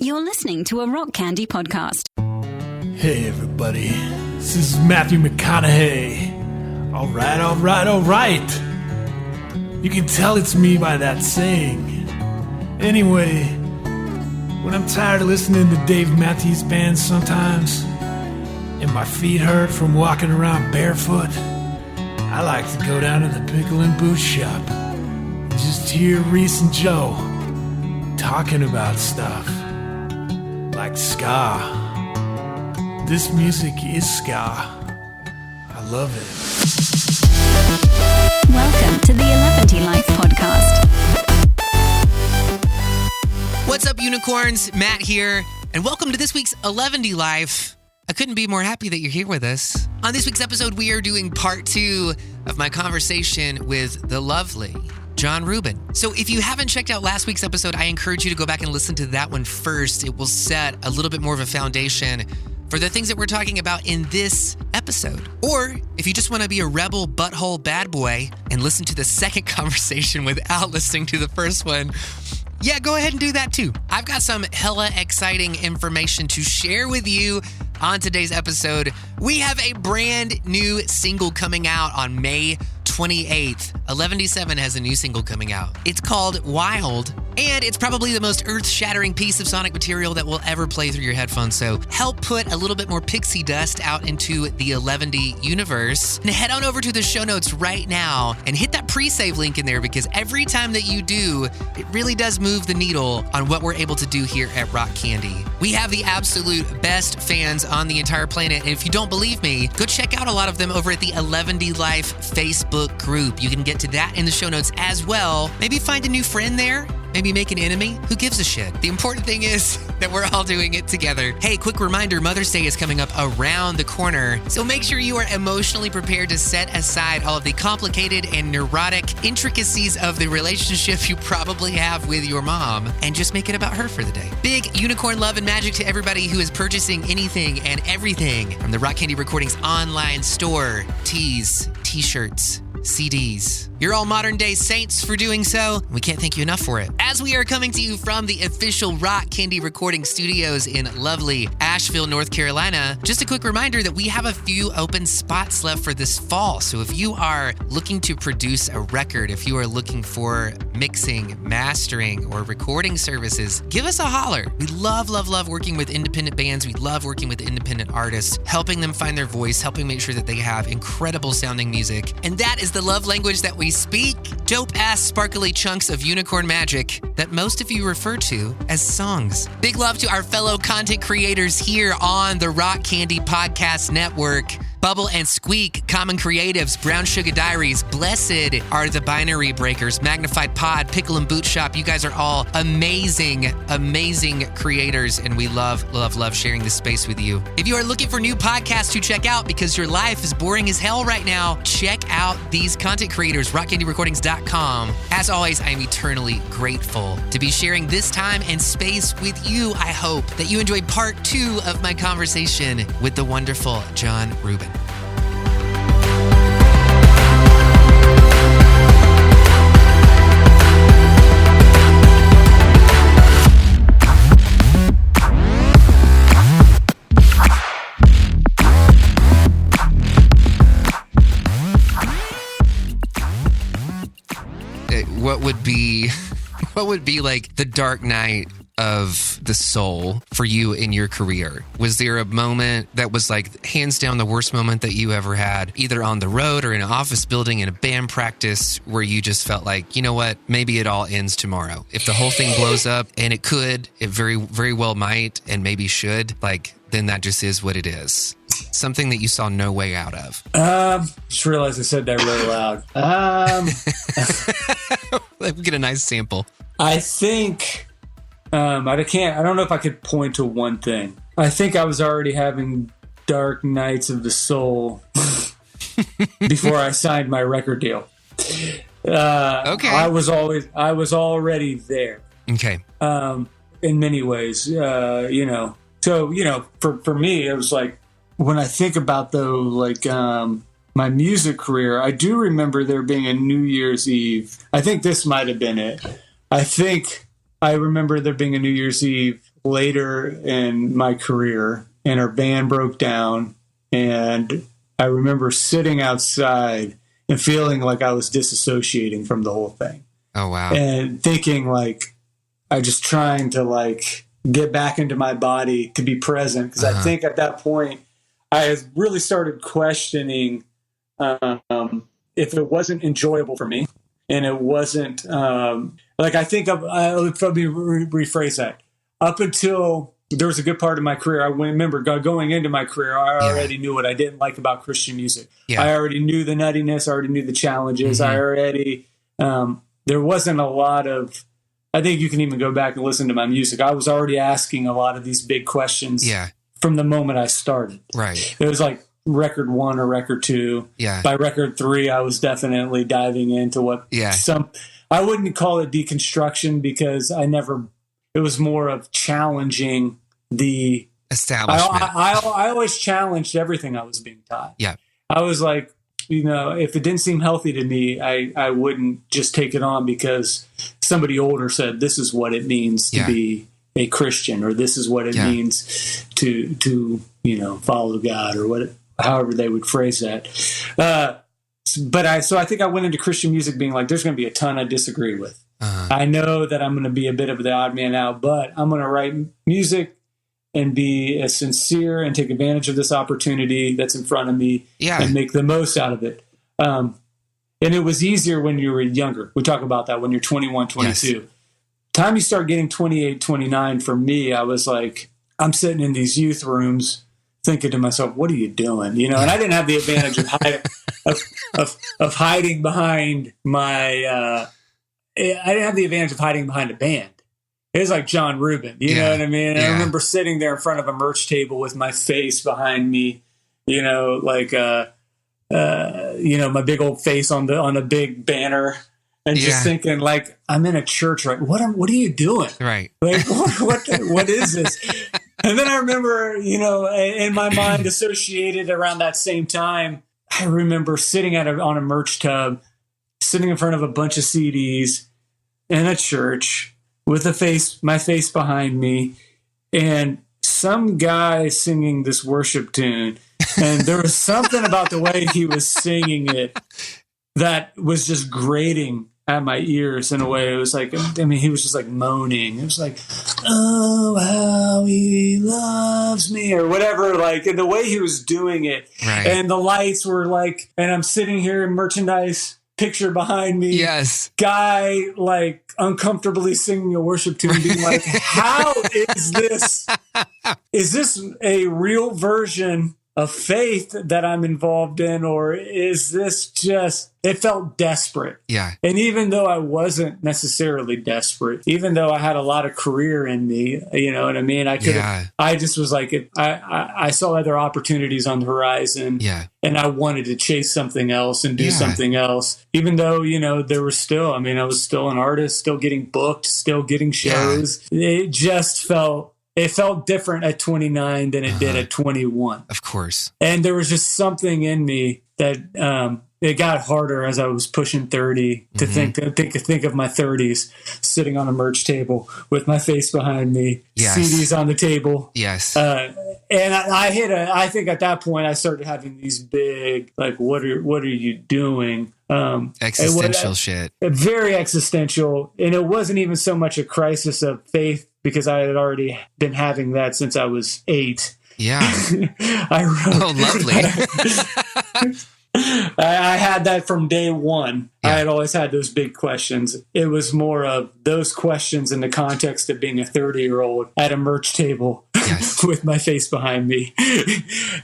You're listening to a Rock Candy podcast. Hey everybody, this is Matthew McConaughey. All right. You can tell it's me by that saying. Anyway, when I'm tired of listening to Dave Matthews Band sometimes, and my feet hurt from walking around barefoot, I like to go down to the Pickle and Boot Shop and just hear Reese and Joe talking about stuff like ska. This music is ska. I love it. Welcome to the 11 Life podcast. What's up, unicorns? Matt here, and welcome to this week's 11 Life. I couldn't be more happy that you're here with us. On this week's episode, we are doing part 2 of my conversation with the lovely John Reuben. So if you haven't checked out last week's episode, I encourage you to go back and listen to that one first. It will set a little bit more of a foundation for the things that we're talking about in this episode. Or if you just want to be a rebel butthole bad boy and listen to the second conversation without listening to the first one, yeah, go ahead and do that too. I've got some hella exciting information to share with you on today's episode. We have a brand new single coming out on May 28th. 11D7 has a new single coming out. It's called Wild, and it's probably the most earth-shattering piece of sonic material that will ever play through your headphones. So help put a little bit more pixie dust out into the 11D universe. And head on over to the show notes right now and hit that pre-save link in there, because every time that you do, it really does move the needle on what we're able to do here at Rock Candy. We have the absolute best fans on the entire planet, and if you don't believe me, go check out a lot of them over at the 11D Life Facebook group. You can get to that in the show notes as well. Maybe find a new friend there. Maybe make an enemy. Who gives a shit? The important thing is that we're all doing it together. Hey, quick reminder, Mother's Day is coming up around the corner. So make sure you are emotionally prepared to set aside all of the complicated and neurotic intricacies of the relationship you probably have with your mom and just make it about her for the day. Big unicorn love and magic to everybody who is purchasing anything and everything from the Rock Candy Recordings online store. Tees, t-shirts, CDs. You're all modern day saints for doing so. We can't thank you enough for it. As we are coming to you from the official Rock Candy Recording Studios in lovely Asheville, North Carolina, just a quick reminder that we have a few open spots left for this fall. So if you are looking to produce a record, if you are looking for mixing, mastering, or recording services, give us a holler. We love working with independent bands. We love working with independent artists, helping them find their voice, helping make sure that they have incredible sounding music. And that is the love language that we speak. Dope-ass sparkly chunks of unicorn magic that most of you refer to as songs. Big love to our fellow content creators here on the Rock Candy Podcast Network. Bubble and Squeak, Common Creatives, Brown Sugar Diaries, Blessed are the Binary Breakers, Magnified Pod, Pickle and Boot Shop. You guys are all amazing creators, and we love sharing this space with you. If you are looking for new podcasts to check out because your life is boring as hell right now, check out these content creators, rockcandyrecordings.com. As always, I am eternally grateful to be sharing this time and space with you. I hope that you enjoyed part 2 of my conversation with the wonderful John Reuben. What would be like the dark night of the soul for you in your career? Was there a moment that was like hands down the worst moment that you ever had, either on the road or in an office building, in a band practice, where you just felt like, you know what, maybe it all ends tomorrow? If the whole thing blows up, and it could, it very, very well might, and maybe should, like, then that just is what it is. Something that you saw no way out of. Just realized I said that really loud. Let me get a nice sample. I think, I don't know if I could point to one thing. I think I was already having dark nights of the soul before I signed my record deal. Okay. I was already there. Okay. In many ways, So, for me, it was like, when I think about, though, like, my music career, I do remember there being a New Year's Eve. I think this might have been it. I think I remember there being a New Year's Eve later in my career, and our band broke down, and I remember sitting outside and feeling like I was disassociating from the whole thing. Oh, wow. And thinking like, I just trying to like get back into my body to be present. Because I think at that point, I really started questioning if it wasn't enjoyable for me. And it wasn't like, I think let me rephrase that. Up until there was a good part of my career, I remember going into my career, I already knew what I didn't like about Christian music. Yeah. I already knew the nuttiness. I already knew the challenges. I already, there wasn't a lot of, I think you can even go back and listen to my music. I was already asking a lot of these big questions from the moment I started. Right. It was like record 1 or record 2. Yeah. By record 3, I was definitely diving into what I wouldn't call it deconstruction because it was more of challenging the establishment. I always challenged everything I was being taught. Yeah. I was like, if it didn't seem healthy to me, I wouldn't just take it on because somebody older said this is what it means to be a Christian, or this is what it means to follow God, or however they would phrase that. So I think I went into Christian music being like, there's going to be a ton I disagree with. I know that I'm going to be a bit of the odd man out, but I'm going to write music and be as sincere and take advantage of this opportunity that's in front of me and make the most out of it. And it was easier when you were younger. We talk about that when you're 21, 22. Yes. Time you start getting 28, 29, for me, I was like, I'm sitting in these youth rooms thinking to myself, what are you doing? And I didn't have the advantage of hiding behind my I didn't have the advantage of hiding behind a band. It was like John Reuben, you know what I mean? And I remember sitting there in front of a merch table with my face behind me, like, my big old face on a big banner, and just thinking like, I'm in a church, right? What are you doing? Right. Like, what is this? And then I remember, in my mind associated around that same time, I remember sitting on a merch tub, sitting in front of a bunch of CDs in a church with my face behind me, and some guy singing this worship tune. And there was something about the way he was singing it that was just grating at my ears in a way. It was like, he was just like moaning. It was like, oh, how he loves me, or whatever. Like, and the way he was doing it, and the lights were like, and I'm sitting here in merchandise picture behind me. Yes. Guy like uncomfortably singing a worship tune, being like, how is this? Is this a real version of faith that I'm involved in, or is this just, it felt desperate. Yeah. And even though I wasn't necessarily desperate, even though I had a lot of career in me, you know what I mean? I just was like, I saw other opportunities on the horizon, and I wanted to chase something else and do something else, even though, there was still, I was still an artist, still getting booked, still getting shows. It just felt different at 29 than it did at 21. Of course. And there was just something in me that it got harder as I was pushing 30 to think of my 30s sitting on a merch table with my face behind me, CDs on the table. Yes. And I think at that point I started having these big, like, what are you doing? Existential shit. Very existential. And it wasn't even so much a crisis of faith, because I had already been having that since I was 8. Yeah. Oh, lovely. I had that from day one. I had always had those big questions. It was more of those questions in the context of being a 30-year-old at a merch table with my face behind me.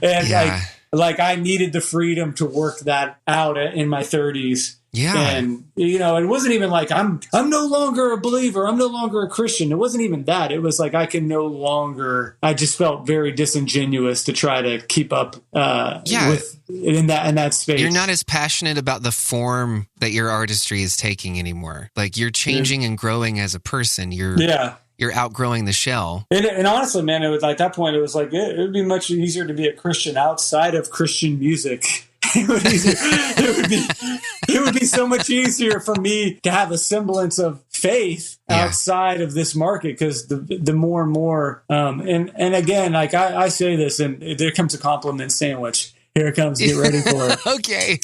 And I needed the freedom to work that out in my 30s. Yeah. And, it wasn't even like I'm no longer a believer. I'm no longer a Christian. It wasn't even that. It was like I just felt very disingenuous to try to keep up in that space. You're not as passionate about the form that your artistry is taking anymore. Like, you're changing and growing as a person. You're outgrowing the shell. And honestly, man, it was like that point, it was like, it would be much easier to be a Christian outside of Christian music. It would be so much easier for me to have a semblance of faith outside of this market, because the more and more, and again, like I say this, and there comes a compliment sandwich. Here it comes. Get ready for it. Okay.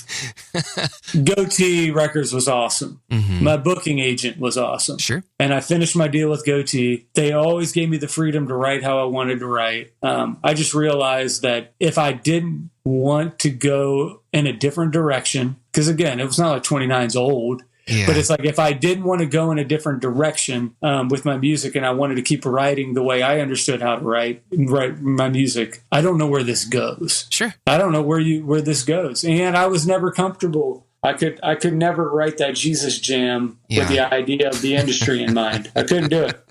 Goatee Records was awesome. Mm-hmm. My booking agent was awesome. Sure. And I finished my deal with Goatee. They always gave me the freedom to write how I wanted to write. I just realized that if I didn't want to go in a different direction, because again, it was not like 29's old. Yeah. But it's like, if I didn't want to go in a different direction with my music, and I wanted to keep writing the way I understood how to write my music, I don't know where this goes. Sure. I don't know where this goes. And I was never comfortable. I could never write that Jesus jam with the idea of the industry in mind. I couldn't do it.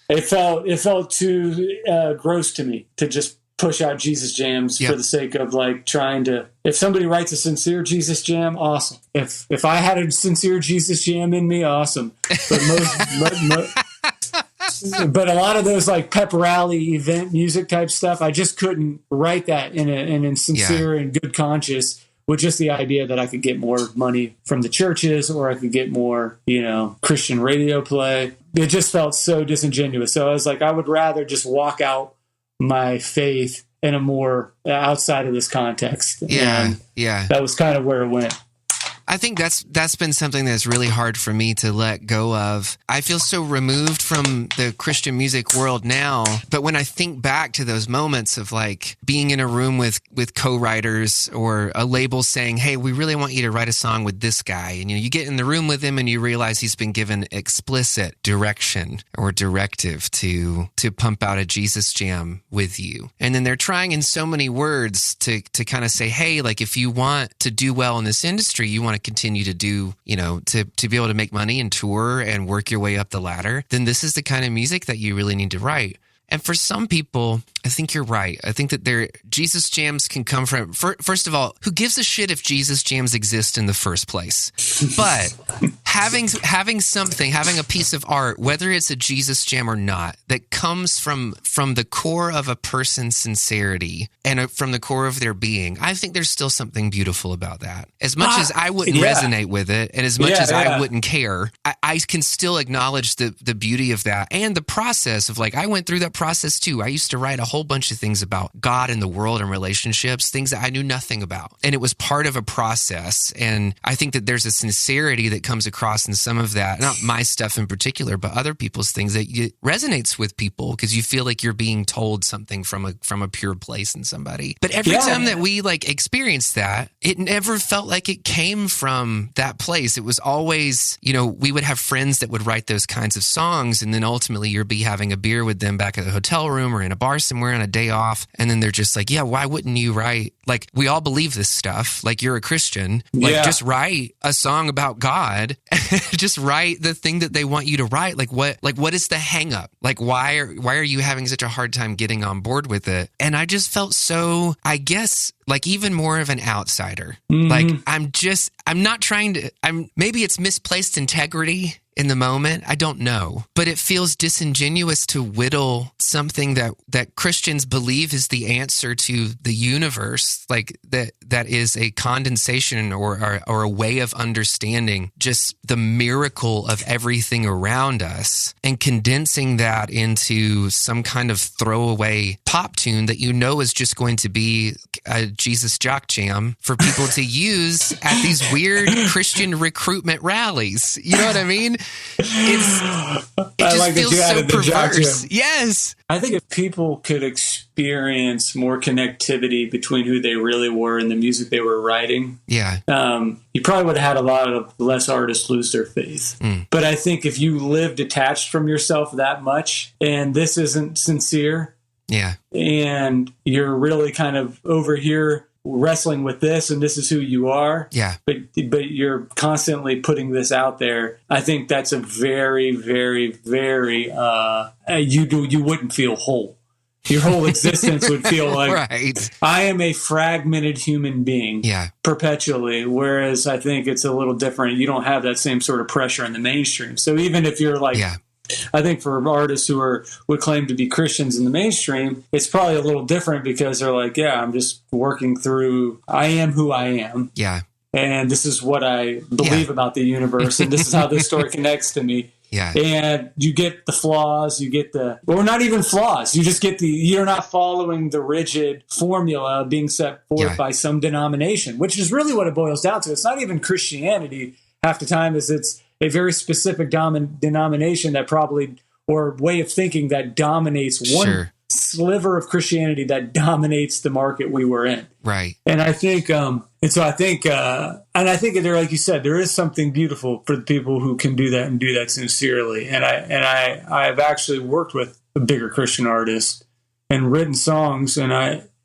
It felt too gross to me to just push out Jesus jams for the sake of like trying to. If somebody writes a sincere Jesus jam, awesome. If I had a sincere Jesus jam in me, awesome. But but a lot of those like pep rally event music type stuff, I just couldn't write that in sincere and good conscience, with just the idea that I could get more money from the churches, or I could get more, Christian radio play. It just felt so disingenuous. So I was like, I would rather just walk out my faith in a more outside of this context. And that was kind of where it went. I think that's been something that's really hard for me to let go of. I feel so removed from the Christian music world now, but when I think back to those moments of like being in a room with co-writers, or a label saying, "Hey, we really want you to write a song with this guy," and you get in the room with him and you realize he's been given explicit direction or directive to pump out a Jesus jam with you, and then they're trying in so many words to kind of say, "Hey, like if you want to do well in this industry, you want to continue to do, to be able to make money and tour and work your way up the ladder, then this is the kind of music that you really need to write." And for some people, I think you're right. I think that Jesus jams can come from, first of all, who gives a shit if Jesus jams exist in the first place? But having a piece of art, whether it's a Jesus jam or not, that comes from the core of a person's sincerity and from the core of their being, I think there's still something beautiful about that. As much as I wouldn't resonate with it, and as much as I wouldn't care, I can still acknowledge the beauty of that and the process of like, I went through that process too. I used to write a whole bunch of things about God and the world and relationships, things that I knew nothing about. And it was part of a process. And I think that there's a sincerity that comes across in some of that, not my stuff in particular, but other people's things, that it resonates with people because you feel like you're being told something from a pure place in somebody. But every time that we like experienced that, it never felt like it came from that place. It was always, we would have friends that would write those kinds of songs, and then ultimately you'd be having a beer with them back at the hotel room or in a bar somewhere on a day off. And then they're just like, yeah, why wouldn't you write? Like, we all believe this stuff. Like, you're a Christian. Like, just write a song about God. Just write the thing that they want you to write. Like, what is the hang up? Like, why are you having such a hard time getting on board with it? And I just felt so, I guess, like even more of an outsider. Mm-hmm. Like, maybe it's misplaced integrity in the moment. I don't know. But it feels disingenuous to whittle something that Christians believe is the answer to the universe, like that is a condensation or a way of understanding just the miracle of everything around us, and condensing that into some kind of throwaway pop tune that is just going to be a Jesus jock jam for people to use at these weird Christian recruitment rallies. You know what I mean? It just feels so perverse. Yes. I think if people could experience more connectivity between who they really were and the music they were writing, you probably would have had a lot of less artists lose their faith. Mm. But I think if you live detached from yourself that much, and this isn't sincere, and you're really kind of over here wrestling with this, and this is who you are. But you're constantly putting this out there. I think that's a very, very, very you wouldn't feel whole. Your whole existence would feel like I am a fragmented human being perpetually. Whereas I think it's a little different. You don't have that same sort of pressure in the mainstream. So even if you're like I think for artists who would claim to be Christians in the mainstream, it's probably a little different because they're like, I'm just working through, I am who I am. Yeah. And this is what I believe about the universe. And this is how this story connects to me. Yeah. And you get the flaws, or not even flaws. You just get you're not following the rigid formula being set forth by some denomination, which is really what it boils down to. It's not even Christianity half the time, it's a very specific denomination that or way of thinking that dominates one sliver of Christianity that dominates the market we were in. Right. And I think, I think there, like you said, there is something beautiful for the people who can do that and do that sincerely. And I've actually worked with a bigger Christian artist and written songs, and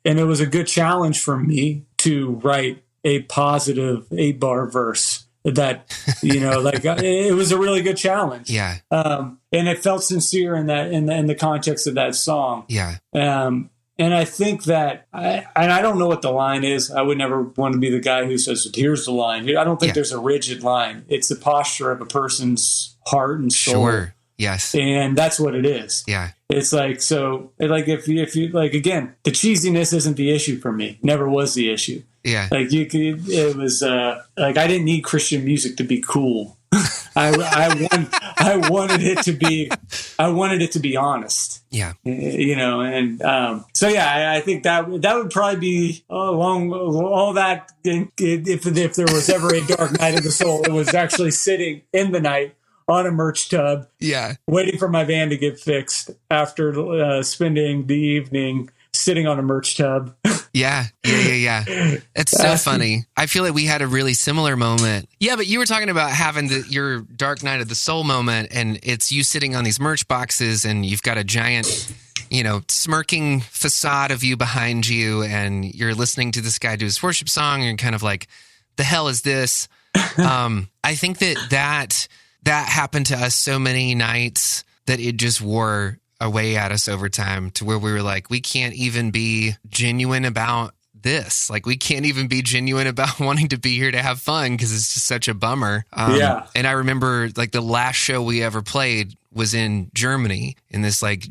it was a good challenge for me to write a positive 8-bar verse that, it was a really good challenge. Yeah. And it felt sincere in the context of that song. Yeah. And I think that, I don't know what the line is. I would never want to be the guy who says, here's the line. I don't think there's a rigid line. It's the posture of a person's heart and soul. Sure. Yes. And that's what it is. Yeah. It's like, so like, if you like, again, the cheesiness isn't the issue for me. Never was the issue. Yeah. Like it was like, I didn't need Christian music to be cool. I wanted it to be honest. Yeah. So I think that would probably be along all that. If there was ever a dark night of the soul, it was actually sitting in the night on a merch tub. Yeah. Waiting for my van to get fixed after spending the evening sitting on a merch tub. Yeah. It's so funny. I feel like we had a really similar moment. Yeah, but you were talking about having your dark night of the soul moment, and it's you sitting on these merch boxes, and you've got a giant, smirking facade of you behind you, and you're listening to this guy do his worship song, and you're kind of like, the hell is this? I think that happened to us so many nights that it just wore away at us over time, to where we were like, we can't even be genuine about this. Like, we can't even be genuine about wanting to be here to have fun, because it's just such a bummer. And I remember, like, the last show we ever played was in Germany, in this like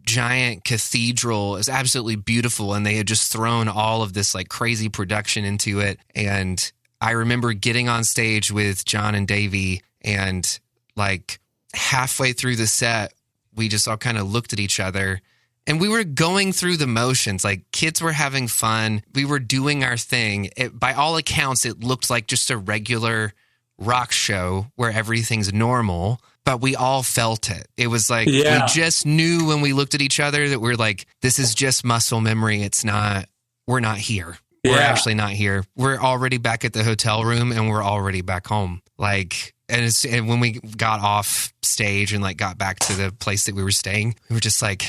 giant cathedral. It was absolutely beautiful, and they had just thrown all of this like crazy production into it. And I remember getting on stage with John and Davey, and like halfway through the set, we just all kind of looked at each other, and we were going through the motions. Like, kids were having fun. We were doing our thing. By all accounts, it looked like just a regular rock show where everything's normal, but we all felt it. It was like, we just knew when we looked at each other that we're like, this is just muscle memory. We're not here. We're actually not here. We're already back at the hotel room, and we're already back home. Like, and when we got off stage and like got back to the place that we were staying, we were just like,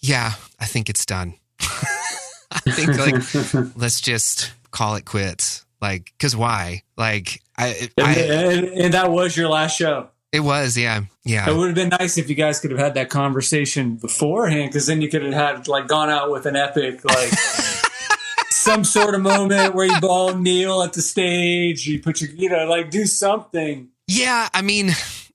yeah, I think it's done. I think like, let's just call it quits. Like, cause why? Like, and that was your last show. It was, yeah. It would have been nice if you guys could have had that conversation beforehand, because then you could have had like gone out with an epic, like some sort of moment where you all kneel at the stage, you put your, like do something. Yeah, I mean,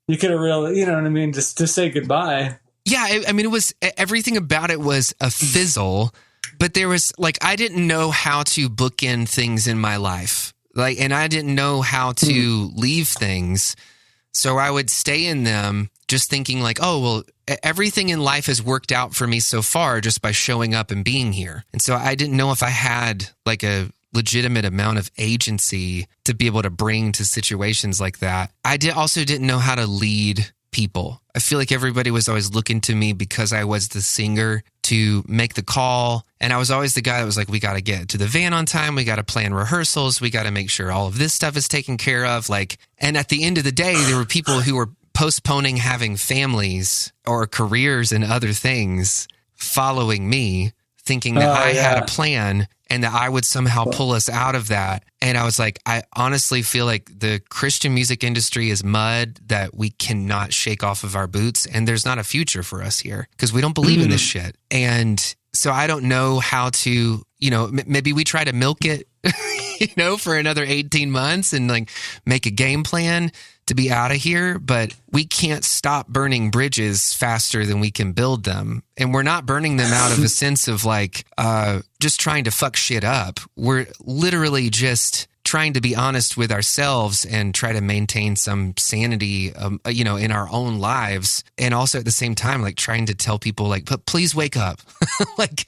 you could have really, just to say goodbye. Yeah, I mean, it was, everything about it was a fizzle, but there was like, I didn't know how to bookend things in my life. Like, and I didn't know how to leave things. So I would stay in them just thinking like, oh, well, everything in life has worked out for me so far just by showing up and being here. And so I didn't know if I had like a legitimate amount of agency to be able to bring to situations like that. I also didn't know how to lead people. I feel like everybody was always looking to me because I was the singer to make the call. And I was always the guy that was like, we got to get to the van on time. We got to plan rehearsals. We got to make sure all of this stuff is taken care of. Like, and at the end of the day, there were people who were postponing having families or careers and other things following me, thinking that I had a plan and that I would somehow pull us out of that. And I was like, I honestly feel like the Christian music industry is mud that we cannot shake off of our boots. And there's not a future for us here because we don't believe in this shit. And so I don't know how to, maybe we try to milk it, for another 18 months and like make a game plan to be out of here, but we can't stop burning bridges faster than we can build them. And we're not burning them out of a sense of like, just trying to fuck shit up. We're literally just trying to be honest with ourselves and try to maintain some sanity, in our own lives. And also at the same time, like trying to tell people like, but please wake up, like,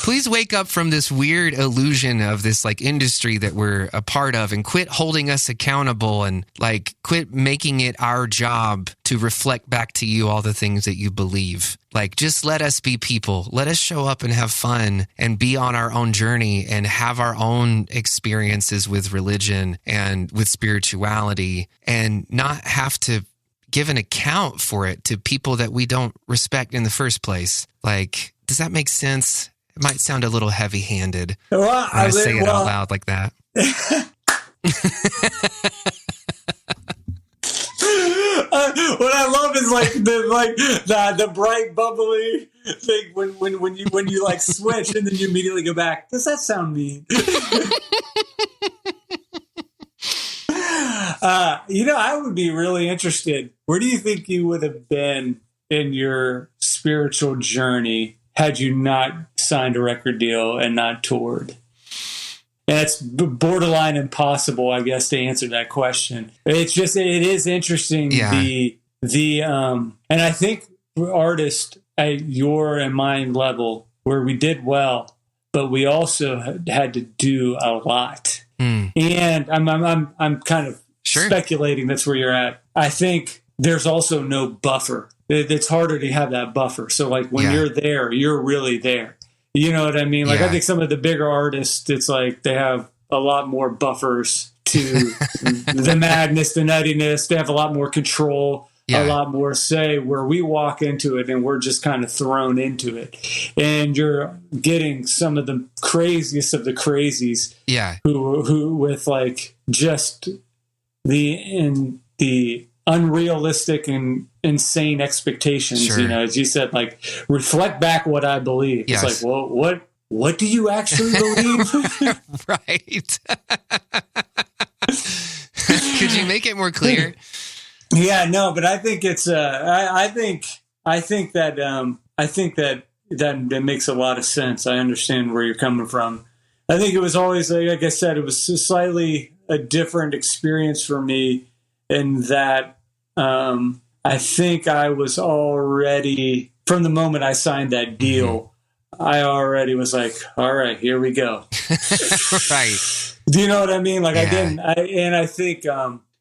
please wake up from this weird illusion of this like industry that we're a part of and quit holding us accountable and like quit making it our job to reflect back to you all the things that you believe. Like, just let us be people. Let us show up and have fun and be on our own journey and have our own experiences with religion and with spirituality and not have to give an account for it to people that we don't respect in the first place. Like, does that make sense? It might sound a little heavy-handed when I say it out loud like that. What I love is like the bright bubbly thing when you like switch and then you immediately go back. Does that sound mean? I would be really interested. Where do you think you would have been in your spiritual journey had you not signed a record deal and not toured? And it's borderline impossible, I guess, to answer that question. It is interesting. Yeah. And I think artists at your and mine level, where we did well, but we also had to do a lot. And I'm kind of speculating that's where you're at. I think there's also no buffer. It's harder to have that buffer. So like when you're there, you're really there. You know what I mean? Like I think some of the bigger artists, it's like they have a lot more buffers to the madness, the nuttiness. They have a lot more control, a lot more say, where we walk into it and we're just kind of thrown into it. And you're getting some of the craziest of the crazies who with like just the unrealistic and insane expectations, as you said, like reflect back what I believe. It's like, well, what do you actually believe? Right. Could you make it more clear? Yeah, no, but I think it's I think that makes a lot of sense. I understand where you're coming from. I think it was always, like I said, it was slightly a different experience for me in that I think I was already, from the moment I signed that deal, I already was like, all right, here we go. Right. Do you know what I mean? Like I think,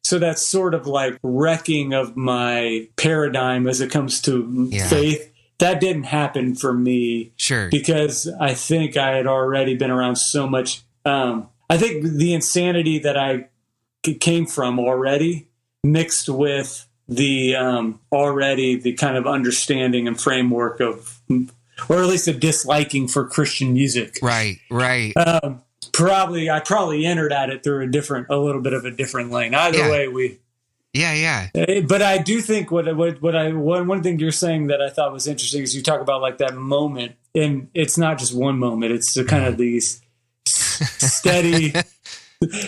so that's sort of like wrecking of my paradigm as it comes to faith. That didn't happen for me. Sure. Because I think I had already been around so much. I think the insanity that I came from already mixed with the already the kind of understanding and framework of, or at least a disliking for Christian music. Right. I probably entered at it through a little bit of a different lane. Either way, But I do think one thing you're saying that I thought was interesting is you talk about like that moment, and it's not just one moment; it's kind of these steady.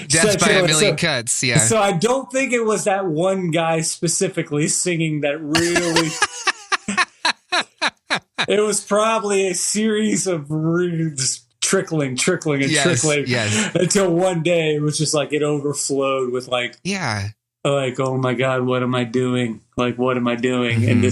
Death by a million cuts, yeah. So I don't think it was that one guy specifically singing that really. It was probably a series of just trickling until one day it was just like it overflowed with like, like, oh my God, what am I doing? Like, what am I doing? And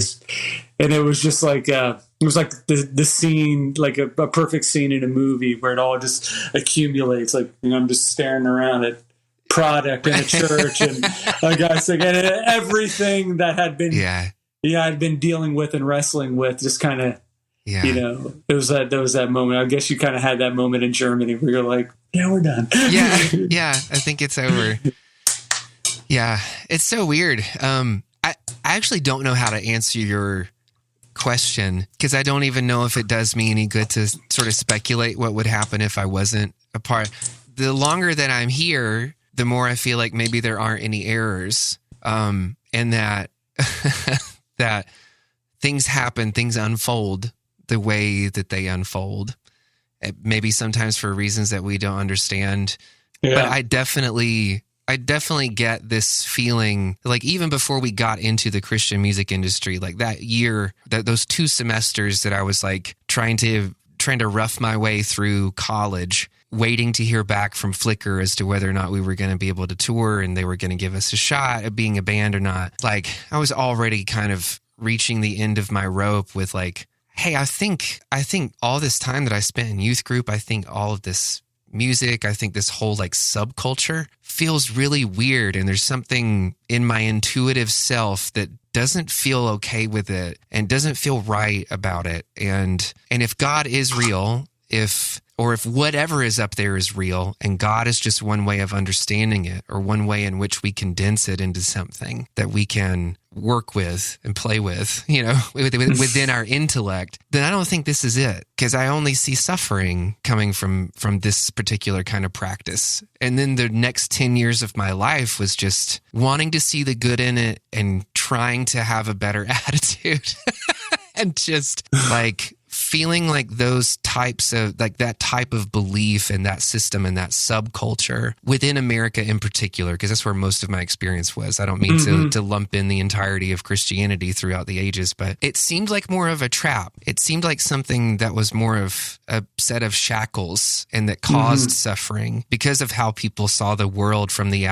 it was just like, it was like the scene, like a perfect scene in a movie where it all just accumulates. Like, I'm just staring around at product in a church and a guy singing, and everything that had been, I'd been dealing with and wrestling with, just kind of, there was that moment. I guess you kind of had that moment in Germany where you're like, yeah, we're done. I think it's over. Yeah, it's so weird. I actually don't know how to answer your question because I don't even know if it does me any good to sort of speculate what would happen if I wasn't a part. The longer that I'm here, the more I feel like maybe there aren't any errors, and that that things happen, things unfold the way that they unfold. Maybe sometimes for reasons that we don't understand. Yeah. But I definitely get this feeling, like even before we got into the Christian music industry, like that year, those 2 semesters that I was like trying to rough my way through college, waiting to hear back from Flickr as to whether or not we were going to be able to tour and they were going to give us a shot at being a band or not. Like, I was already kind of reaching the end of my rope with like, hey, I think all this time that I spent in youth group, I think all of this music, I think this whole like subculture feels really weird. And there's something in my intuitive self that doesn't feel okay with it and doesn't feel right about it. And if God is real, if whatever is up there is real and God is just one way of understanding it or one way in which we condense it into something that we can work with and play with, within our intellect, then I don't think this is it, because I only see suffering coming from this particular kind of practice. And then the next 10 years of my life was just wanting to see the good in it and trying to have a better attitude and just like feeling like those types of like that type of belief and that system and that subculture within America in particular, because that's where most of my experience was. I don't mean to lump in the entirety of Christianity throughout the ages, but it seemed like more of a trap. It seemed like something that was more of a set of shackles and that caused suffering because of how people saw the world from the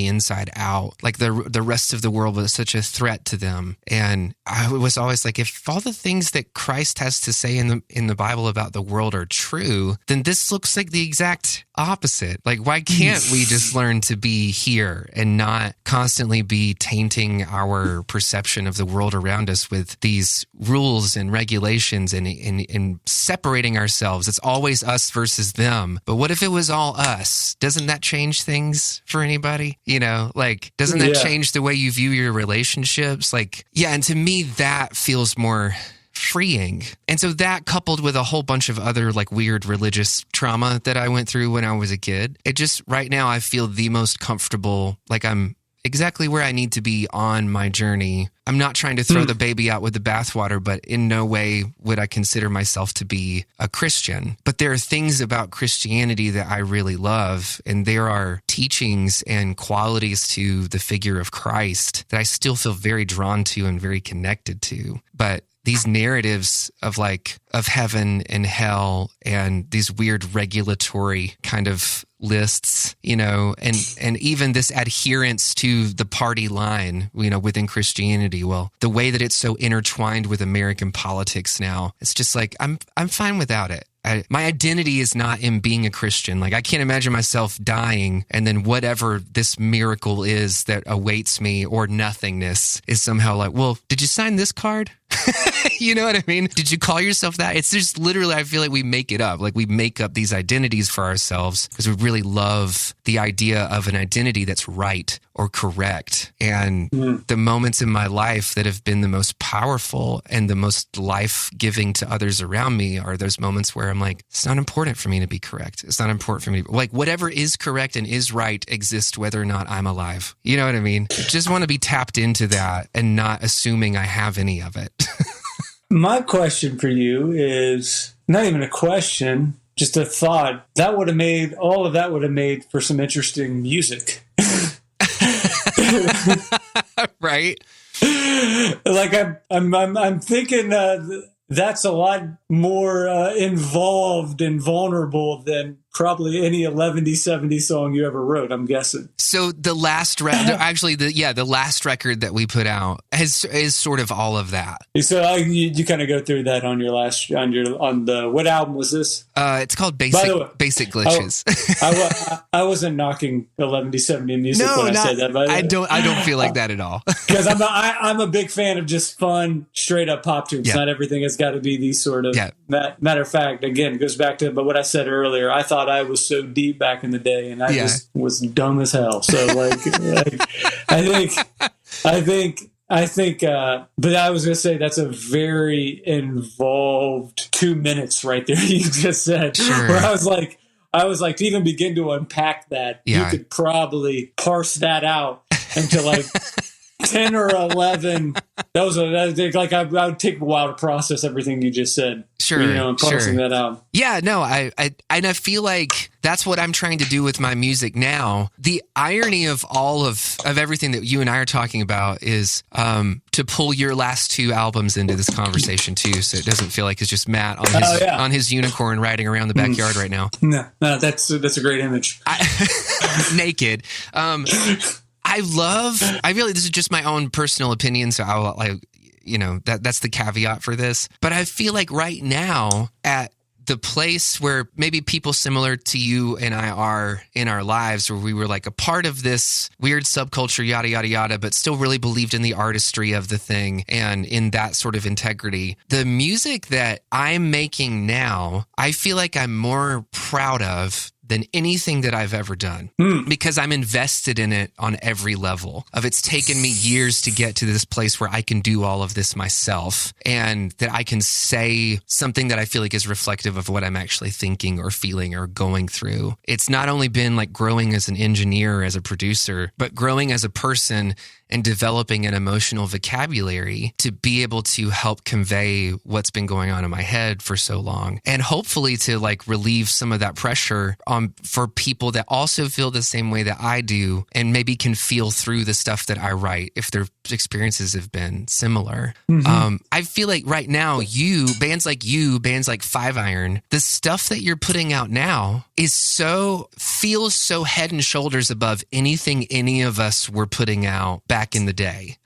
inside out. Like the rest of the world was such a threat to them. And I was always like, if all the things that Christ has to say in the Bible about the world are true, then this looks like the exact opposite. Like, why can't we just learn to be here and not constantly be tainting our perception of the world around us with these rules and regulations and separating ourselves? It's always us versus them. But what if it was all us? Doesn't that change things for anybody? Like, doesn't that change the way you view your relationships? Like, yeah. And to me, that feels more freeing. And so that, coupled with a whole bunch of other like weird religious trauma that I went through when I was a kid, it just, right now I feel the most comfortable, like I'm exactly where I need to be on my journey. I'm not trying to throw the baby out with the bathwater, but in no way would I consider myself to be a Christian. But there are things about Christianity that I really love, and there are teachings and qualities to the figure of Christ that I still feel very drawn to and very connected to. But these narratives of heaven and hell and these weird regulatory kind of lists, and even this adherence to the party line, within Christianity. Well, the way that it's so intertwined with American politics now, it's just like, I'm fine without it. My identity is not in being a Christian. Like, I can't imagine myself dying and then whatever this miracle is that awaits me or nothingness is somehow like, well, did you sign this card? You know what I mean? Did you call yourself that? It's just literally, I feel like we make it up. Like, we make up these identities for ourselves because we really love the idea of an identity that's right or correct. And the moments in my life that have been the most powerful and the most life-giving to others around me are those moments where I'm like, it's not important for me to be correct. It's not important for me to, like, whatever is correct and is right exists whether or not I'm alive. You know what I mean? I just want to be tapped into that and not assuming I have any of it. My question for you is not even a question, just a thought. All of that would have made for some interesting music. Right? Like, I'm thinking that's a lot more involved and vulnerable than probably any 1170 song you ever wrote, I'm guessing. So the last the last record that we put out is sort of all of that. So you kind of go through that on your what album was this? It's called Basic Glitches. I wasn't knocking 1170 music when I said that. But I don't feel like that at all. Because I'm a big fan of just fun, straight up pop tunes. Yeah. Not everything has got to be these sort of. Yeah. Matter of fact, again, it goes back to what I said earlier. I thought I was so deep back in the day, and I just was dumb as hell. So I think, but I was going to say that's a very involved 2 minutes right there. You just said, sure. Where I was like, to even begin to unpack that, you could probably parse that out into 10 or 11. That was like I would take a while to process everything you just said. Sure, and parsing that out. Yeah, no, I feel like that's what I'm trying to do with my music now. The irony of all of everything that you and I are talking about is to pull your last 2 albums into this conversation too, so it doesn't feel like it's just Matt on his unicorn riding around the backyard right now. No, that's a great image. Naked. I really, this is just my own personal opinion, so I'll that's the caveat for this. But I feel like right now at the place where maybe people similar to you and I are in our lives, where we were like a part of this weird subculture, yada, yada, yada, but still really believed in the artistry of the thing and in that sort of integrity. The music that I'm making now, I feel like I'm more proud of than anything that I've ever done because I'm invested in it on every level of it's taken me years to get to this place where I can do all of this myself and that I can say something that I feel like is reflective of what I'm actually thinking or feeling or going through. It's not only been like growing as an engineer, as a producer, but growing as a person and developing an emotional vocabulary to be able to help convey what's been going on in my head for so long. And hopefully to like relieve some of that pressure for people that also feel the same way that I do and maybe can feel through the stuff that I write if their experiences have been similar. I feel like right now, bands like Five Iron, the stuff that you're putting out now feels so head and shoulders above anything any of us were putting out back in the day.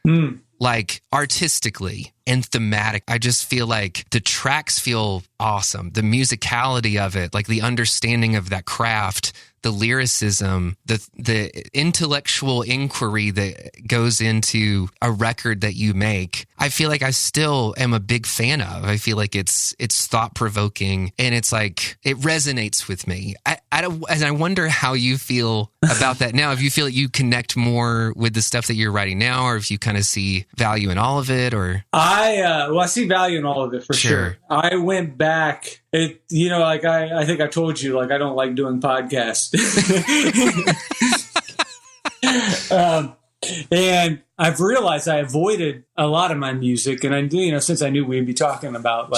Like artistically and thematic, I just feel like the tracks feel awesome. The musicality of it, like the understanding of that craft, the lyricism, the intellectual inquiry that goes into a record that you make, I feel like I still am a big fan of. I feel like it's thought provoking and it's like it resonates with me. I wonder how you feel about that now. If you feel like you connect more with the stuff that you're writing now, or if you kind of see value in all of it, or I see value in all of it for sure. I went back. I think I told you, like, I don't like doing podcasts. And I've realized I avoided a lot of my music. And I do, since I knew we'd be talking about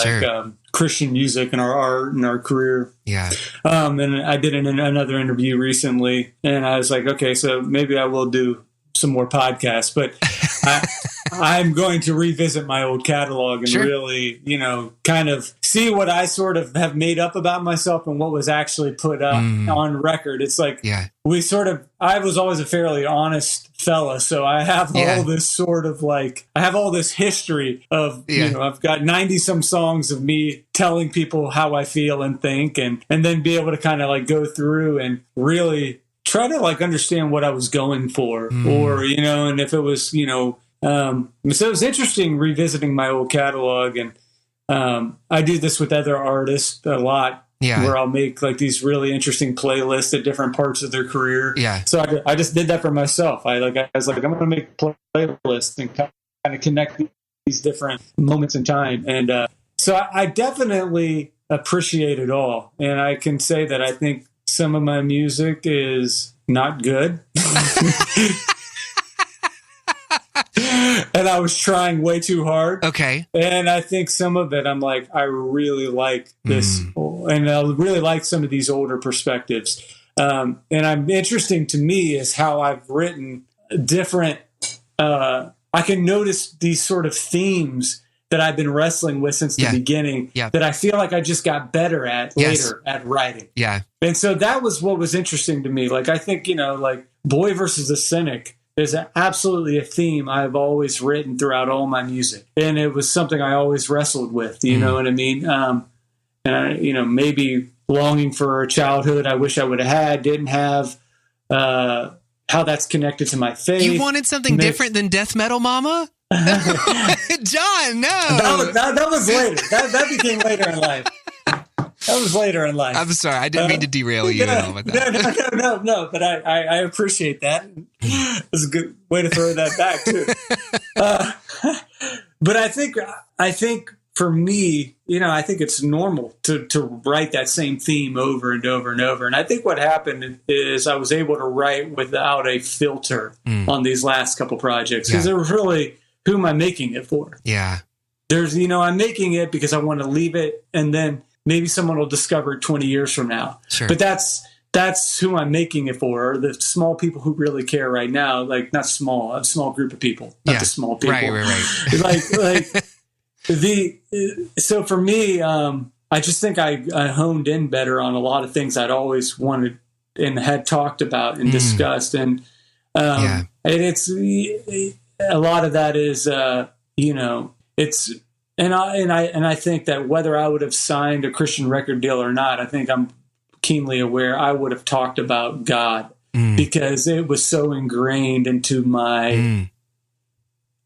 Christian music and our art and our career. Yeah. And I did another interview recently and I was like, okay, so maybe I will do some more podcasts, but I'm going to revisit my old catalog and really, kind of see what I sort of have made up about myself and what was actually put up on record. It's like, I was always a fairly honest fella. So I have all this sort of I have all this history of, I've got 90 some songs of me telling people how I feel and think, and then be able to kind of go through and really try to understand what I was going for or, and if it was, so it was interesting revisiting my old catalog, and I do this with other artists a lot, where I'll make these really interesting playlists at different parts of their career. Yeah. So I just did that for myself. I was like, I'm going to make a playlist and kind of connect these different moments in time. And so I definitely appreciate it all. And I can say that I think some of my music is not good. And I was trying way too hard. Okay. And I think some of it, I'm like, I really like this. And I really like some of these older perspectives. And interesting to me is how I've written different, I can notice these sort of themes that I've been wrestling with since the beginning that I feel like I just got better at later at writing. Yeah. And so that was what was interesting to me. I think, Boy versus the Cynic is absolutely a theme I've always written throughout all my music. And it was something I always wrestled with, you know what I mean? And maybe longing for a childhood I wish I would have had, didn't have, how that's connected to my faith. You wanted something different than death metal, mama? John, no. That was later. That became later in life. That was later in life. I'm sorry. I didn't mean to derail you at all with that. No. But I appreciate that. It's a good way to throw that back too. But I think for me, I think it's normal to write that same theme over and over and over. And I think what happened is I was able to write without a filter on these last couple projects, because it was really, who am I making it for? Yeah. There's, I'm making it because I want to leave it, and then maybe someone will discover it 20 years from now. Sure. But that's who I'm making it for, or the small people who really care right now. Like, not small, a small group of people, not the small people. Right. So for me, I just think I honed in better on a lot of things I'd always wanted and had talked about and discussed. And, and it's, a lot of that is, it's, and I think that whether I would have signed a Christian record deal or not, I think I'm keenly aware I would have talked about God, because it was so ingrained into my,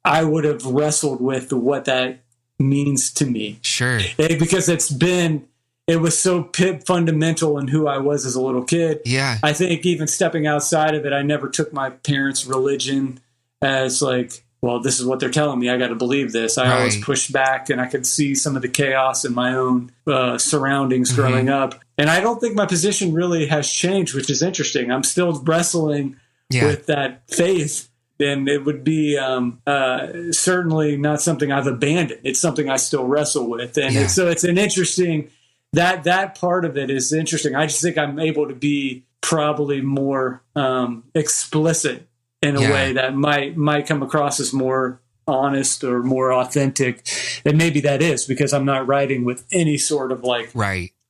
I would have wrestled with what that means to me. Sure. Because it was so fundamental in who I was as a little kid. Yeah. I think even stepping outside of it, I never took my parents' religion as like, well, this is what they're telling me, I got to believe this. I always pushed back, and I could see some of the chaos in my own surroundings growing up. And I don't think my position really has changed, which is interesting. I'm still wrestling with that faith. And it would be certainly not something I've abandoned. It's something I still wrestle with. And so it's an interesting, that part of it is interesting. I just think I'm able to be probably more explicit in a way that might come across as more honest or more authentic. And maybe that is because I'm not writing with any sort of like,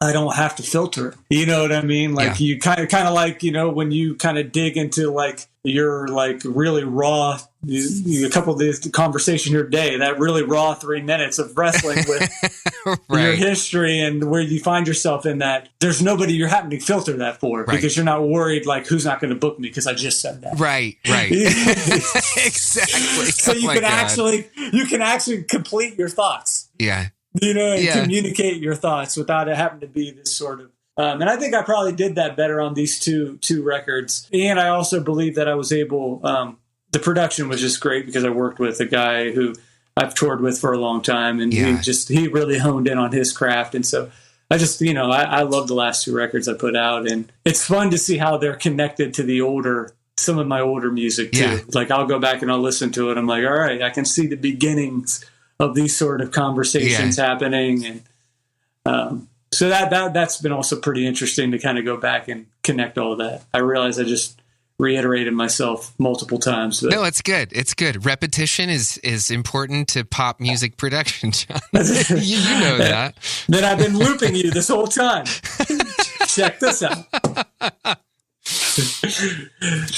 I don't have to filter it. You know what I mean? Like you kind of like, when you kind of dig into like your like really raw, a couple of the conversation your day, that really raw 3 minutes of wrestling with your history and where you find yourself in that. There's nobody you're having to filter that for because you're not worried like who's not going to book me because I just said that. Right. Exactly. So you can actually complete your thoughts. Yeah. Communicate your thoughts without it having to be this sort of. And I think I probably did that better on these two records. And I also believe that I was able. The production was just great because I worked with a guy who I've toured with for a long time, and he really honed in on his craft. And so I just I love the last 2 records I put out, and it's fun to see how they're connected to some of my older music too. Yeah. Like I'll go back and I'll listen to it. I'm like, all right, I can see the beginnings of these sort of conversations happening. And so that's been also pretty interesting to kind of go back and connect all of that. I realize I just reiterated myself multiple times. But. No, it's good. It's good. Repetition is important to pop music production, John. you know that. Then I've been looping you this whole time. Check this out.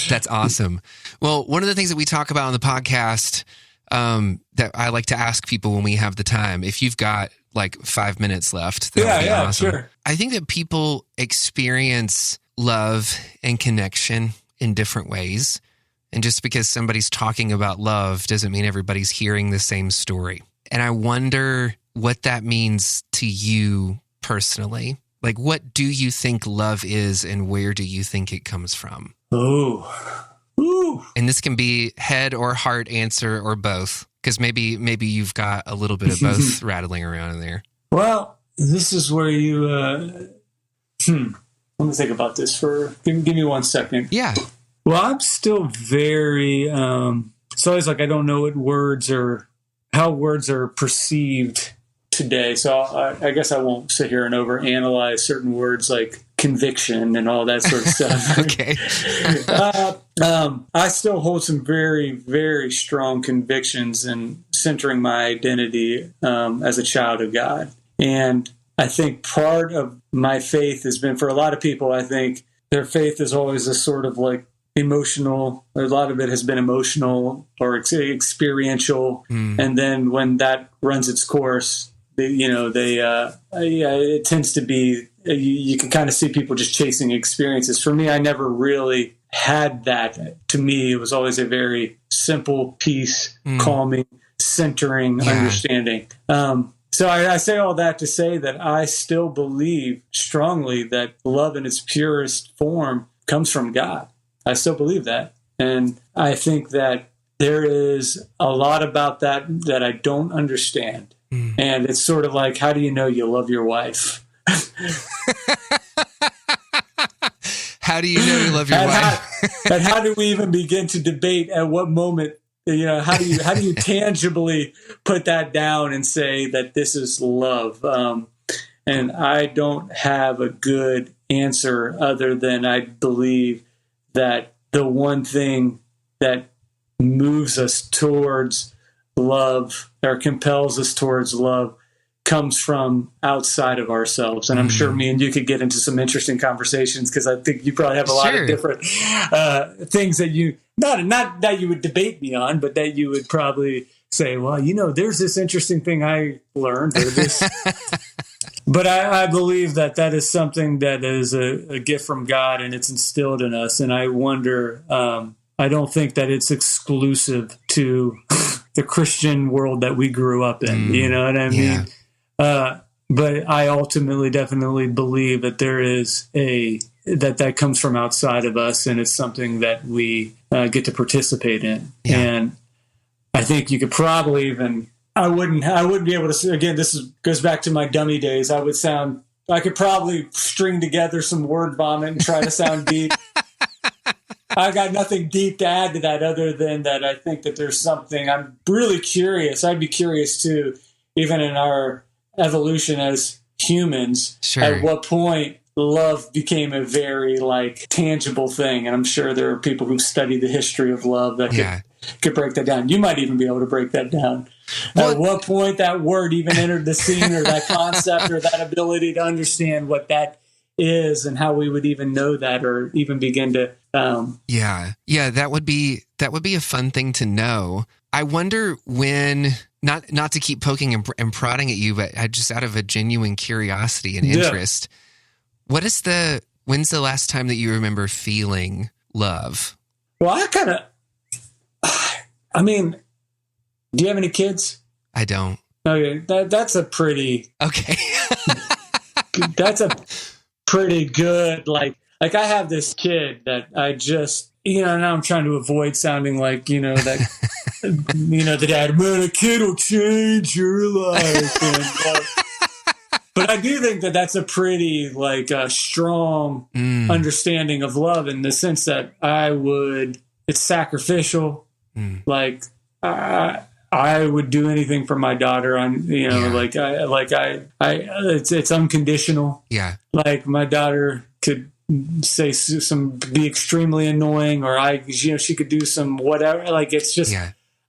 That's awesome. Well, one of the things that we talk about on the podcast that I like to ask people when we have the time, if you've got like 5 minutes left, that would be awesome. Sure. I think that people experience love and connection in different ways. And just because somebody's talking about love doesn't mean everybody's hearing the same story. And I wonder what that means to you personally. Like, what do you think love is and where do you think it comes from? Oh, and this can be head or heart answer or both, because maybe you've got a little bit of both rattling around in there. Well, this is where you. Let me think about this for. Give me 1 second. Yeah. Well, I'm still very. It's always like I don't know how words are perceived today. So I guess I won't sit here and overanalyze certain words like conviction and all that sort of stuff. Okay. I still hold some very, very strong convictions in centering my identity as a child of God. And I think part of my faith has been, for a lot of people, I think their faith is always a sort of like emotional, a lot of it has been emotional or experiential. And then when that runs its course, it tends to be, you can kind of see people just chasing experiences. For me, I never really had that. To me, it was always a very simple, peace, calming, centering understanding. So I say all that to say that I still believe strongly that love in its purest form comes from God. I still believe that. And I think that there is a lot about that I don't understand. And it's sort of like, how do you know you love your wife? How do you know you love your wife? And how do we even begin to debate at what moment, how do you tangibly put that down and say that this is love? And I don't have a good answer other than I believe that the one thing that moves us towards love or compels us towards love comes from outside of ourselves. And I'm sure me and you could get into some interesting conversations, because I think you probably have a lot of different things that you, not that you would debate me on, but that you would probably say, well, there's this interesting thing I learned, or this. But I believe that is something that is a gift from God, and it's instilled in us. And I wonder, I don't think that it's exclusive to the Christian world that we grew up in. You know what I mean? But I ultimately definitely believe that there is that comes from outside of us, and it's something that we get to participate in. Yeah. And I think you could probably even, I wouldn't be able to say, again, goes back to my dummy days. I could probably string together some word vomit and try to sound deep. I got nothing deep to add to that other than that I think that there's something. I'm really curious. I'd be curious too, even in our evolution as humans, at what point love became a very tangible thing. And I'm sure there are people who study the history of love that could break that down. You might even be able to break that down. At what point that word even entered the scene, or that concept, or that ability to understand what that is, and how we would even know that, or even begin to that would be a fun thing to know. I wonder when, not to keep poking and prodding at you, but just out of a genuine curiosity and interest, when's the last time that you remember feeling love? Well, do you have any kids? I don't. Okay, that's a pretty that's a pretty good, like I have this kid that I just, now I'm trying to avoid sounding like, that, the dad, man, a kid will change your life. And, but I do think that that's a pretty, strong understanding of love, in the sense that it's sacrificial. I would do anything for my daughter. It's unconditional. Yeah. Like, my daughter could say be extremely annoying, or she could do some whatever. It's just,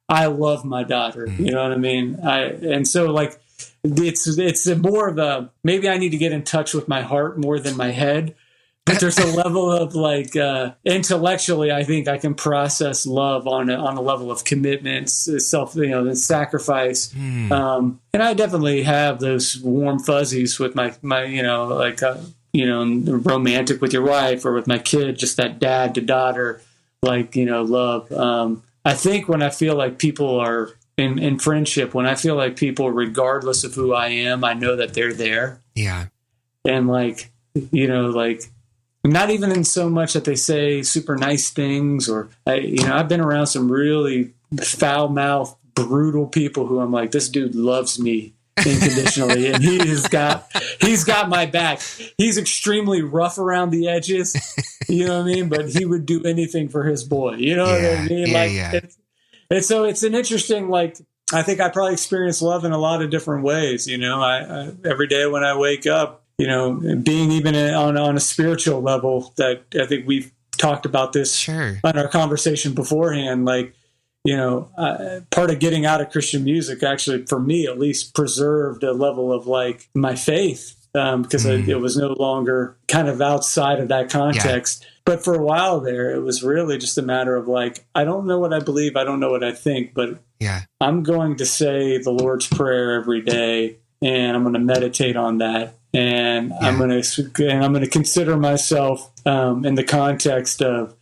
I love my daughter. You know what I mean? It's more of a, maybe I need to get in touch with my heart more than my head. But there's a level of intellectually, I think I can process love on a level of commitment, and sacrifice. And I definitely have those warm fuzzies with my romantic with your wife, or with my kid, just that dad to daughter, love. I think when I feel like people are in friendship, when I feel like people, regardless of who I am, I know that they're there. Yeah. And not even in so much that they say super nice things, or I've been around some really foul-mouthed, brutal people who I'm like, this dude loves me unconditionally, and he's got my back. He's extremely rough around the edges, you know what I mean? But he would do anything for his boy, you know what I mean? So it's an interesting, I think I probably experience love in a lot of different ways. I every day when I wake up, being even on a spiritual level, that I think we've talked about this on our conversation beforehand. Part of getting out of Christian music, actually, for me at least, preserved a level of my faith, because it was no longer kind of outside of that context. Yeah. But for a while there, it was really just a matter of I don't know what I believe, I don't know what I think, but I'm going to say the Lord's Prayer every day, and I'm going to meditate on that. And I'm going to consider myself in the context of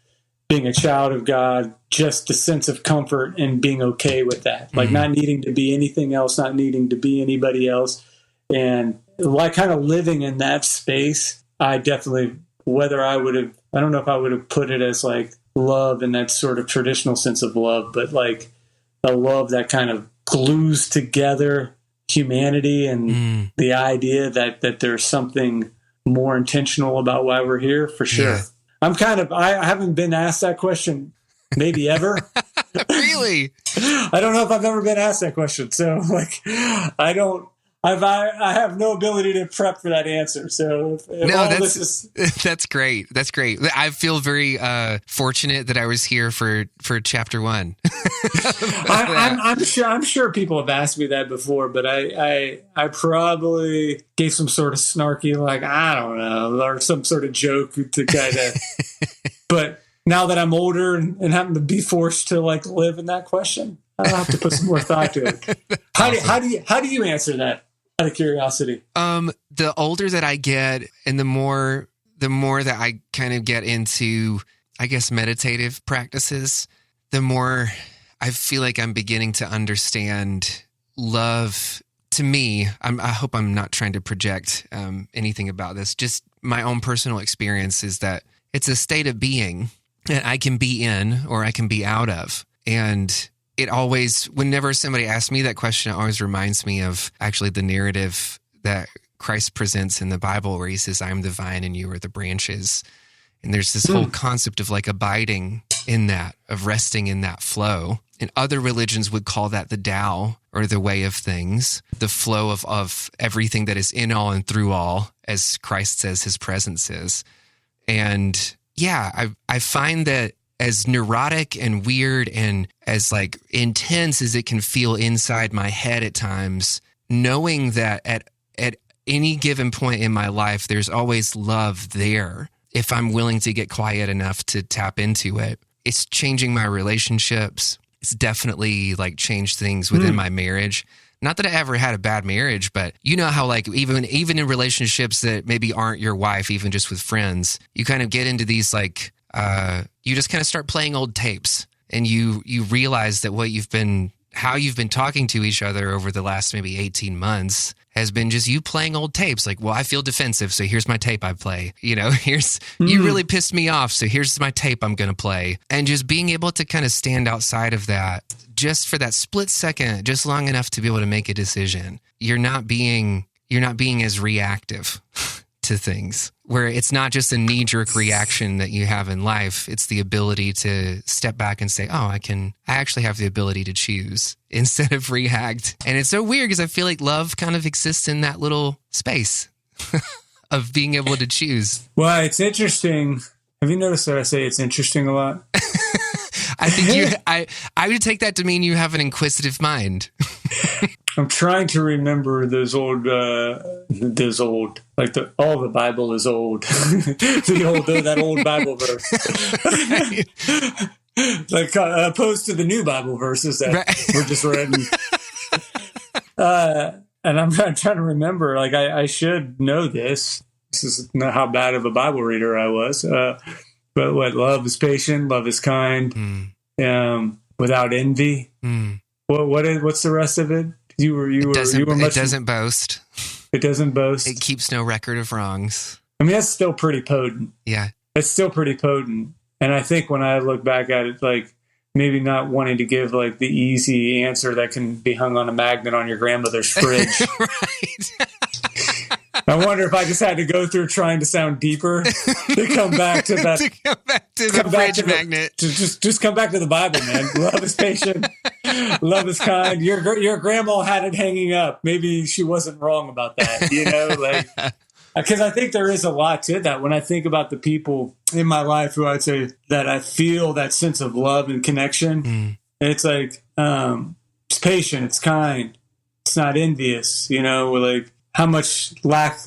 being a child of God, just a sense of comfort and being okay with that, not needing to be anything else, not needing to be anybody else, and kind of living in that space. I definitely, I don't know if I would have put it as love in that sort of traditional sense of love, but a love that kind of glues together humanity and the idea that there's something more intentional about why we're here, for sure. Yeah. I haven't been asked that question maybe ever. Really? I don't know if I've ever been asked that question. So I have no ability to prep for that answer. So that's great. That's great. I feel very fortunate that I was here for chapter 1. I'm sure people have asked me that before, but I probably gave some sort of snarky, like, I don't know, or some sort of joke to kind of. But now that I'm older and happen to be forced to like live in that question, I'll have to put some more thought to it. Awesome. How do you answer that? Out of curiosity. The older that I get and the more that I kind of get into, I guess, meditative practices, the more I feel like I'm beginning to understand love. To me, I hope I'm not trying to project anything about this. Just my own personal experience is that it's a state of being that I can be in or I can be out of. And it always, whenever somebody asks me that question, it always reminds me of actually the narrative that Christ presents in the Bible where he says, I am the vine and you are the branches. And there's this whole concept of like abiding in that, of resting in that flow. And other religions would call that the Tao, or the way of things, the flow of everything that is in all and through all, as Christ says his presence is. And yeah, I find that as neurotic and weird and as like intense as it can feel inside my head at times, knowing that at any given point in my life, there's always love there. If I'm willing to get quiet enough to tap into it, it's changing my relationships. It's definitely like changed things within my marriage. Not that I ever had a bad marriage, but you know how like even in relationships that maybe aren't your wife, even just with friends, you kind of get into these like, you just kind of start playing old tapes and you realize that how you've been talking to each other over the last maybe 18 months has been just you playing old tapes. Like, well, I feel defensive, so here's my tape I play. You know, you really pissed me off, so here's my tape I'm going to play. And just being able to kind of stand outside of that just for that split second, just long enough to be able to make a decision. You're not being as reactive to things, where it's not just a knee-jerk reaction that you have in life. It's the ability to step back and say, oh, I actually have the ability to choose instead of react. And it's so weird because I feel like love kind of exists in that little space of being able to choose. Well, it's interesting. Have you noticed that I say it's interesting a lot? I think I would take that to mean you have an inquisitive mind. I'm trying to remember those old, like all the Bible is old. That old Bible verse. Like opposed to the new Bible verses that were just written. And I'm trying to remember, like I should know this. This is not how bad of a Bible reader I was. But what, love is patient, love is kind, without envy. What's the rest of it? It doesn't boast. It doesn't boast. It keeps no record of wrongs. I mean, that's still pretty potent. Yeah. It's still pretty potent. And I think when I look back at it, like maybe not wanting to give like the easy answer that can be hung on a magnet on your grandmother's fridge. Right. I wonder if I just had to go through trying to sound deeper to come back to that. To come back to the fridge magnet. Just come back to the Bible, man. Love is patient. Love is kind. Your grandma had it hanging up. Maybe she wasn't wrong about that, you know? Like, because I think there is a lot to that. When I think about the people in my life who I'd say that I feel that sense of love and connection, it's like, it's patient, it's kind, it's not envious, you know, like, how much lack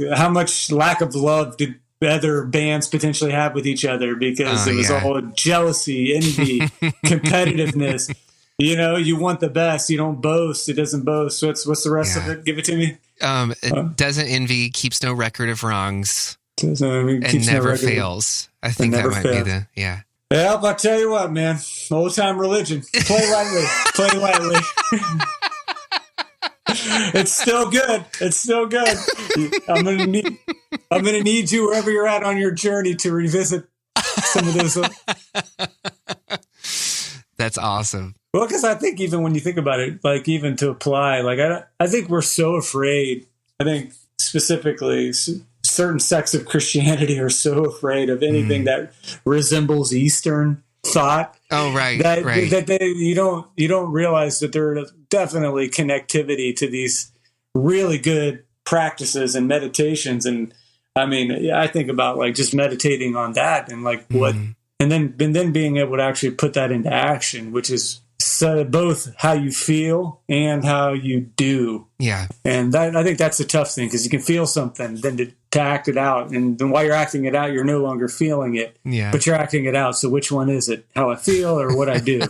of love did other bands potentially have with each other because it was all jealousy, envy, competitiveness. You know, you want the best. You don't boast. It doesn't boast. So what's the rest of it? Give it to me. It doesn't envy, keeps no record of wrongs, and never fails. I think that might be the Yeah, I'll tell you what, man. Old time religion. Play lightly. Play lightly. It's still good. It's still good. I'm gonna need you wherever you're at on your journey to revisit some of those. That's awesome. Well, because I think even when you think about it, like even to apply, like I think we're so afraid. I think specifically certain sects of Christianity are so afraid of anything that resembles Eastern thought. Oh, right, that you don't realize that there is definitely connectivity to these really good practices and meditations. And I mean, I think about like just meditating on that and like what, and then being able to actually put that into action, which is both how you feel and how you do. Yeah. And I think that's a tough thing, because you can feel something, then to act it out. And then while you're acting it out, you're no longer feeling it, but you're acting it out. So which one is it? How I feel or what I do?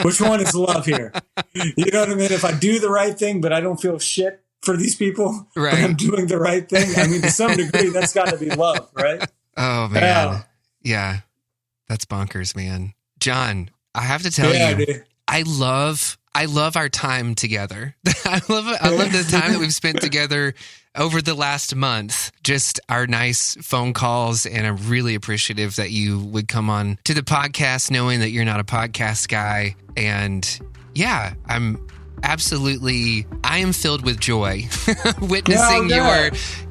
Which one is love here? You know what I mean? If I do the right thing, but I don't feel shit for these people, right. but I'm doing the right thing. I mean, to some degree, that's got to be love, right? Oh, man. Yeah. That's bonkers, man. John, I have to tell you, dude. I love our time together. I love the time that we've spent together over the last month. Just our nice phone calls, and I'm really appreciative that you would come on to the podcast, knowing that you're not a podcast guy. And yeah, I am filled with joy witnessing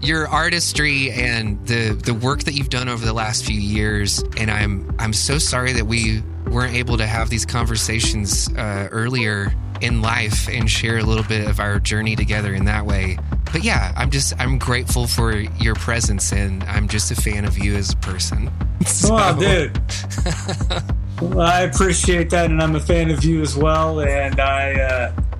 your artistry and the work that you've done over the last few years. And I'm so sorry that we weren't able to have these conversations earlier in life and share a little bit of our journey together in that way. But yeah, I'm grateful for your presence, and I'm just a fan of you as a person. So. Oh, dude. Well, I appreciate that, and I'm a fan of you as well. And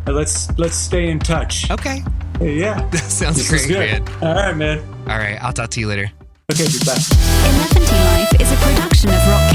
let's stay in touch. Okay. Yeah. That sounds great, man. All right, man. All right, I'll talk to you later. Okay, goodbye. 11T Life is a production of Rock